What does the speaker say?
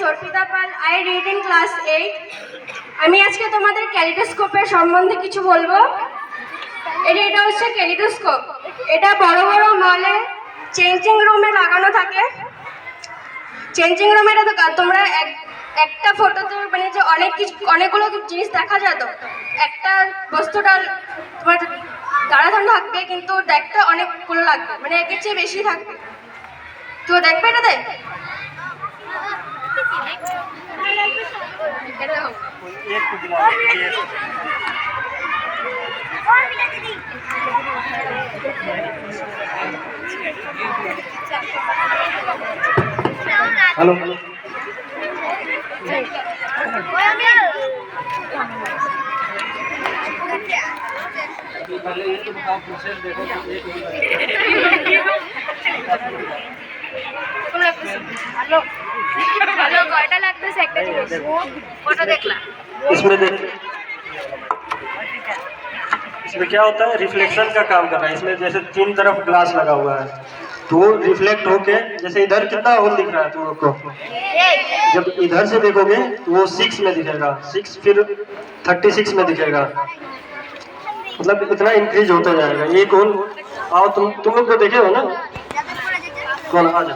Arpita Pal. I read in class 8। আমি আজকে তোমাদের ক্যালিডোস্কোপের সম্বন্ধে কিছু বলবো। এটা হচ্ছে ক্যালিডোস্কোপ। এটা বড় বড় মলে চেঞ্জিং রুমে লাগানো থাকে। চেঞ্জিং রুমে তোমরা একটা ফটোতে মানে যে অনেকগুলো জিনিস দেখা যায়, তো একটা বস্তুটা তোমার দাঁড়ানো থাকবে, কিন্তু দেখতে অনেকগুলো লাগবে, মানে একের চেয়ে বেশি থাকবে। তো দেখবে এটাতে हेलो इसमें क्या होता है, रिफ्लेक्शन का काम कर रहा है। इसमें जैसे तीन तरफ ग्लास लगा हुआ है, तो वो रिफ्लेक्ट होके, जैसे इधर कितना होल दिख रहा है तुम लोग को, जब इधर से देखोगे तो वो 6 में दिखेगा, 6 फिर 36 में दिखेगा, मतलब इतना इंक्रीज होता जाएगा। एक होल आओ, तुम लोग तो देखे हो ना, कौन आ जाओ।